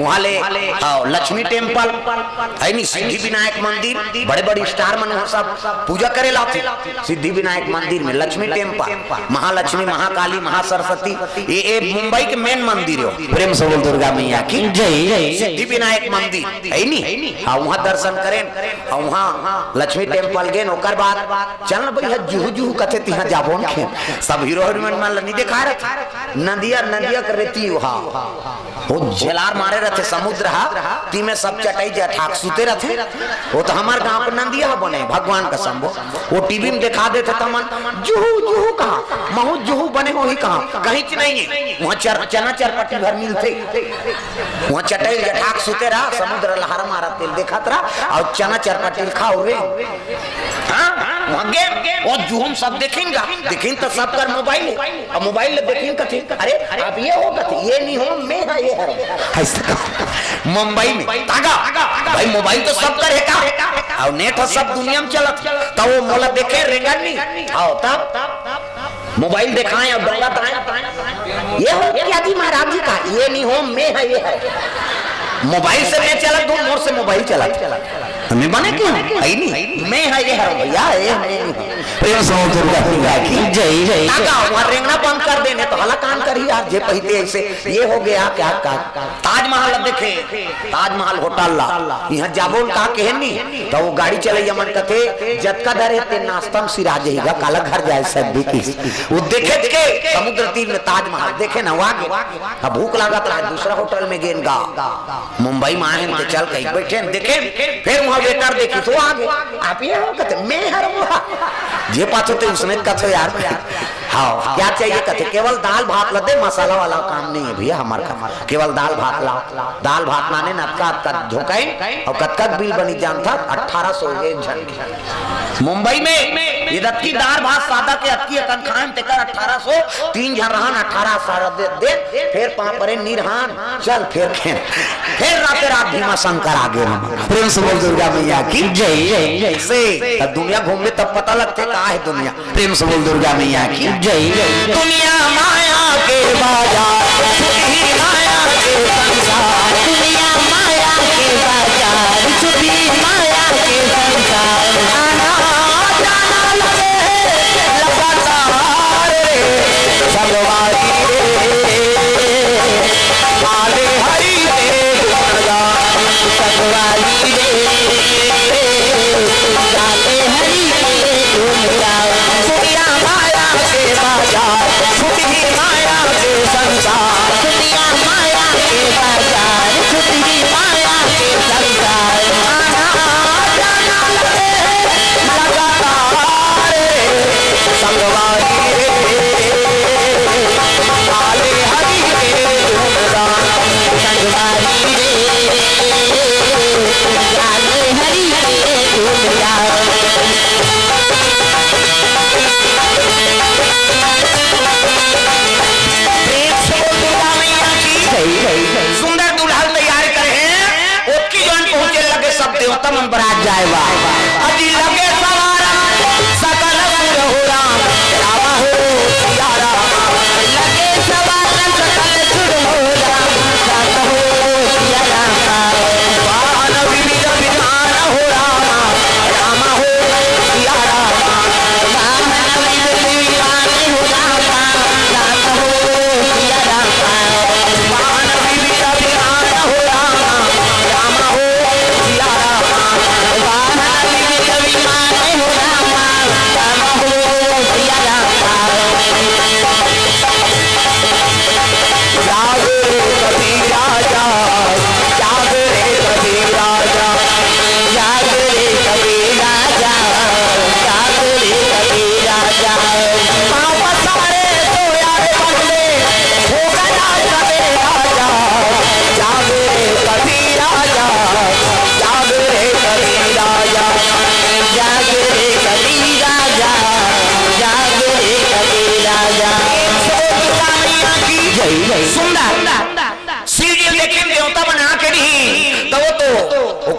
वहाँ ले लक्ष्मी टेम्पल है नी, सिद्धि विनायक मंदिर, बड़े बड़े स्टार मन हो सब पूजा करे लाते सिद्धि विनायक मंदिर में। लक्ष्मी टेम्पल, महालक्ष्मी, महाकाली, महासरस्वती, ये मुंबई के मेन मंदिर हो। प्रेम से बोल दुर्गा मैया की जय। सिद्धि विनायक मंदिर है नी, हाँ वहाँ दर्शन करें और वहाँ लक्ष्मी टेम्पल गए। ओकर बाद चल भैया जुहू जुहू कथे तिहा जाबो न, सब हीरो हीरोइन मन नहीं देखा रहे, नदिया नदिया कर रहती वहाँ वो झेलार मारे रहते समुद्र हा ती में सब चटाई जठाक सुते रहते। वो तो हमारे गांव पर नंदिया बने भगवान का संभो, वो टीवी में दिखा देते तमन जुहू जुहू कहा महू जुहू बने हो ही कहा कहीं च नहीं है। वहाँ चना चरपट्टी भर मिलते, वहाँ चटाई जठाक सुते रहा, समुद्र लहर मारा तेल देखा रहा और चना चरपट्टी खाओ रे। वो जुहू सब देखेंगे देखें तो सब कर मोबाइल और मोबाइल ले देखें कथी, अरे अब ये हो कथी, ये नहीं हो मैं है ये है मुंबई में तागा भाई मोबाइल तो सब कर है का और नेट सब दुनिया में चलत तो वो मोला देखे रेंगा नहीं आओ तब मोबाइल दिखाएं और डोला ताएं ये हो क्या जी महाराज जी का, ये नहीं हो मैं है ये है। मोबाइल से मैं चला दूं, मोर से मोबाइल चला मैं बने क्यों आई नहीं मैं है ये हर भैया ये नहीं। प्रेम से दुर्गा पूजा की जय जय। तागा वहां रेंगना बंद कर देने तो हला कान करी यार जे पहले ऐसे ये हो गया क्या का ताजमहल देखे, ताजमहल होटल ला यहां जाबो का कहनी तो वो गाड़ी चले यमन कथे जतका धरे ते नाश्ता में सिरा जाएगा काला घर जाए सब भी की वो देखे के समुद्र तीर में ताजमहल देखे ना वहां अब भूख लागत रहा दूसरा होटल में गेन गा मुंबई में आए तो चल कहीं बैठे देखे फिर वहां वेटर देखी तो आगे आप ये हो कहते मैं हर जे पाछो थे उसने कथो यार हाँ क्या चाहिए कथे केवल दाल भात ला दे, मसाला वाला काम नहीं है भैया हमारे का, केवल दाल भात ला। दाल भात माने नटका धोकाई और कतकत बिल बनी जान था 1800 एक जन मुंबई में ये रत्ती दाल भात सादा के अक्की अकन खान तेकर 1800 तीन जन रहन 1800 दे फिर पापरे निरहान चल फिर रात भीमा शंकर आगे प्रेम से बोल दुर्गा मैया की जय जय से दुनिया घूमने तब पता लगते कहाँ है दुनिया। प्रेम से बोल दुर्गा मैया की जय जय। दुनिया माया के बाजार छुपी माया के संसार, दुनिया माया के बाजार छुपी माया के संसार, आना जाना लगे लगातार भगवानी आले हरि भगवानी जाते हरि दुनिया माया के बाजार छुपी माया के संसार, दुनिया माया के बाजार छुपी माया के संसार, आना जाना लगे लगातार संगवारी आले हरि संगवारी आले हरि सुंदर दुल्हा तैयार करे हैं ओकी जन पहुंचे लगे सब देवता मन बरात जाएगा अजी लगे सवारा सकल सुर हो राम रामा हो सिया राम लगे सवारा सकल सुर हो राम रामा हो सिया राम वाहन विविध विधान हो रामा रामा हो सिया राम वाहन विविध विधान हो रामा रामा हो सिया राम वाहन विविध विधान हो रामा रामा हो सिया राम वाहन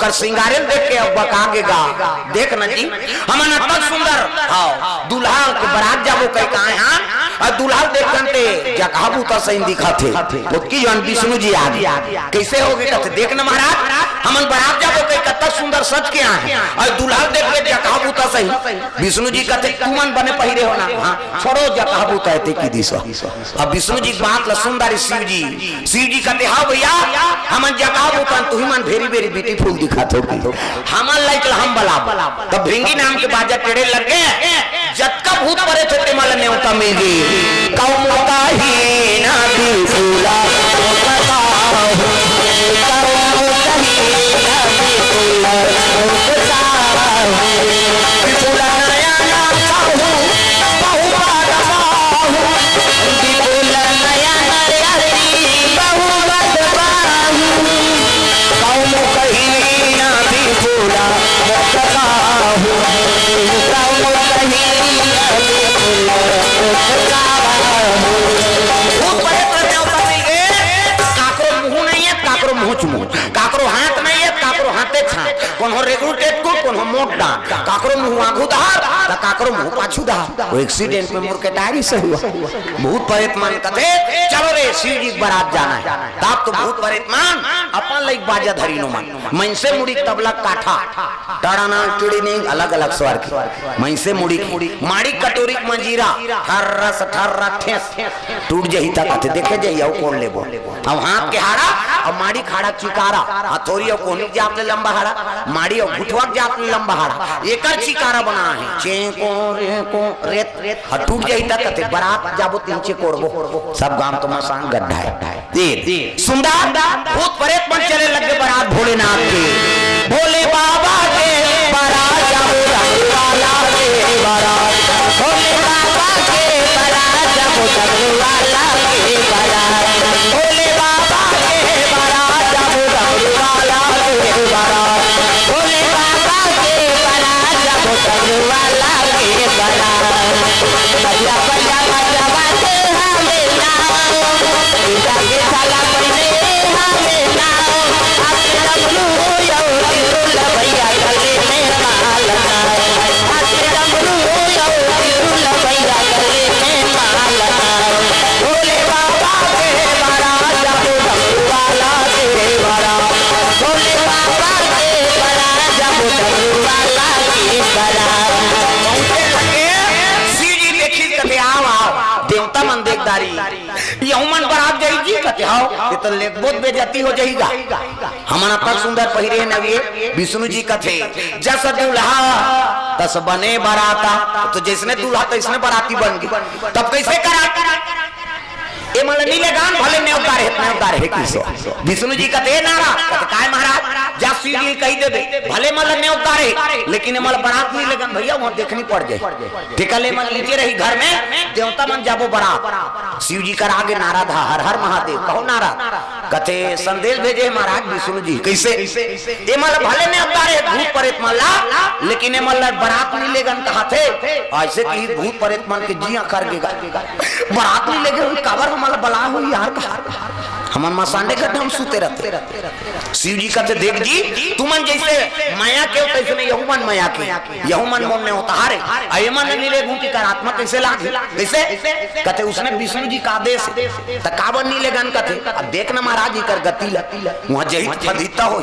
ओकर सिंगारेल देख के अब बकागेगा देख न जी हमन अतक सुंदर हां दुल्हा के बारात जाबो कई कहां हां और दुल्हा देखते जकाबू तो सही दिखा थे उसकी जन विष्णु जी आ गए कैसे हो गए कहते देख न महाराज हमन बारात जाबो कई कत सुंदर सच के आए और दुल्हा देख के जकाबू तो सही विष्णु जी कहते तुमन बने पहिरे हो ना हां छोड़ो जकाबू कहते की दिशा अब विष्णु जी बात ल सुंदर शिव जी कहते हां भैया हमन जकाबू तू ही मन वेरी वेरी ब्यूटीफुल दिखात हो हमन लाइक हम बला तब भिंगी नाम के बाजा टेढ़े लग गए जत्का भूत परे थे ते माला नेवता मिल गई कौम का ही ना बिफुला पता हो कौम का ही ना बिफुला पता हो बिफुला नया ना खाओ बहु बादबाहु बिफुला नया नया बहु बादबाहु कौम का ही ना बिफुला पता हो कौम का ही काकरो हाथ नहीं है काकरो हाथे छा कौन हो रेगुलेटेड को कौन हो मोट डा काकरो मुंह आगू धार त काकरो मुंह पाछू धार वो एक्सीडेंट में मुर के टायरी से हुआ भूत प्रेत मान कथे चलो रे शिव जी बारात जाना है तब तो भूत प्रेत मान अपन लाइक बाजा धरी नो मान मन से मुड़ी तबला काठा टाड़ाना टिड़ी नहीं अलग अलग स्वर की मन से मुड़ी माड़ी कटोरी मंजीरा ठर्रस ठर्रा ठेस टूट जही तक कथे देखे जही औ कौन लेबो अब हाथ के हाड़ा और माड़ी खाड़ा चिकारा हथौड़ी और कोनी जापले लंबा हाड़ा माड़ी और घुटवा जापले लंबा हाड़ा एकर चिकारा बना है चेको रेको रेत रेत टूट जही तक कथे बारात जाबो तीनचे कोरबो सब गांव तो मसान गड्ढा है तीर सुंदर भूत प्रेत बन चले लगे बारात भोलेनाथ के भोले बाबा के बारात जाबो रंगवाला के बारात भोले बाबा के बारात जाबो रंगवाला के बारात भोले बाबा के बारात जाबो रंगवाला के बारात भोले बाबा के बारात जाबो रंगवाला के बारात बजा बजा बजा बाजे हमें नाम जाके साला पहले हमें नाम आके डमरू यो तिरुला भैया गले में माल आके डमरू यो तिरुला भैया गले में माल भोले बाबा के बारात जाबो रंगवाला के बारात भोले बाबा के बारात जाबो रंगवाला के बारात पहुंचे लगे सीढ़ी देखी कते आओ देवता मन देखदारी यहू मन बारात जाई जी कते आओ ये तो लेखबोध बेइज्जती हो जाएगा हमन अपन सुंदर पहिरे नविए विष्णु जी कथे जस दुल्हा तस बने बाराता तो जिसने दुल्हा तो इसने बाराती बन गई तब कैसे करा ए मन नीले गान भले नेवतार है किसो विष्णु जी कहते नारा कहते काय महाराज जा सीढ़ी कही देबे भले मन नेवतार है लेकिन मल बारात नहीं लगन भैया वहां देखनी पड़ जाए ठीक है ले मन लीजिए रही घर में देवता मन जाबो बारात शिव जी कर आगे नारा था हर हर महादेव कहो नारा कहते संदेश भेजे महाराज विष्णु जी कैसे ए मल भले नेवतार है भूत प्रेत मन ला लेकिन ए मल बारात नहीं लगन कहा थे ऐसे की भूत प्रेत मन के जिया कर देगा बारात नहीं लगन काबर हमारा बला हो यार हमार मसाने का हम सुते रहते शिव जी कहते देख जी तुमन जैसे माया के तैसे में यहू मन माया के यहू मन मन में होता हारे अयमन नीले गुंती कर आत्मा कैसे लाग कैसे कहते उसने विष्णु जी का आदेश त काबर नीले गन कहते अब देख ना महाराज जी कर गति वहां जही फदिता हो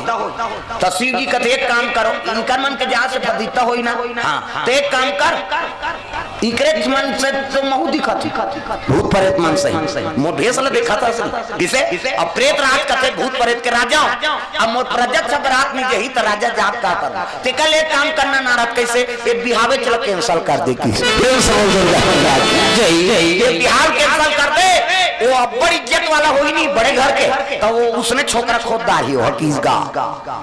त शिव जी कहते एक काम करो इनकर मन के जा से फदिता होई ना हां तो एक काम कर इकरे मन से तो महू दिखत भूत प्रेत मन सही मोर भेस ल देखा था किसे अब प्रेत राज कथे भूत प्रेत के राजा अब मोर प्रजक सब रात में यही तो राजा जाप का कर ते कल एक काम करना नारद कैसे ये बिहावे चल कैंसिल कर दे की ये बिहार कैंसिल कर दे वो अब बड़ी इज्जत वाला होई नहीं बड़े घर के तो वो उसने छोकरा खोददार ही हो किसका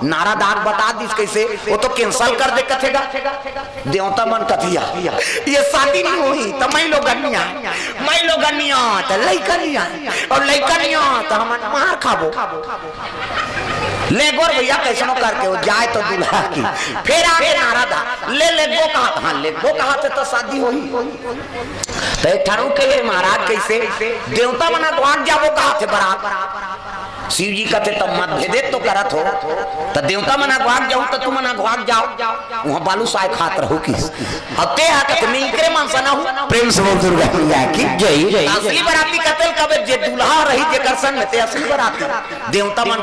नारद आग बता दी कैसे वो तो कैंसिल कर दे कथेगा देवता मन कथिया ये शादी नहीं हुई तो मैं लोग गनिया तो लइकनिया और लइकनिया तो हम मार खाबो ले गोर भैया कैसनो करके वो जाए तो दुल्हा की फिर आगे नारादा ले गो कहा हां ले गो कहा तो शादी होई तो एक ठारू के महाराज कैसे देवता बना द्वार जाबो कहा थे बारात शिव जी कहते तब मत भेदे तो करत हो तो देवता मना भाग जाऊं तो तू मना भाग जाओ वहां बालू साय खात रहो किस अब ते हाथ में इनके मानसा ना हो प्रेम से बोल दुर्गा मैया की जय। असली बराती कतल कबे जे दूल्हा रही जे करसन में ते असली बराती देवता मन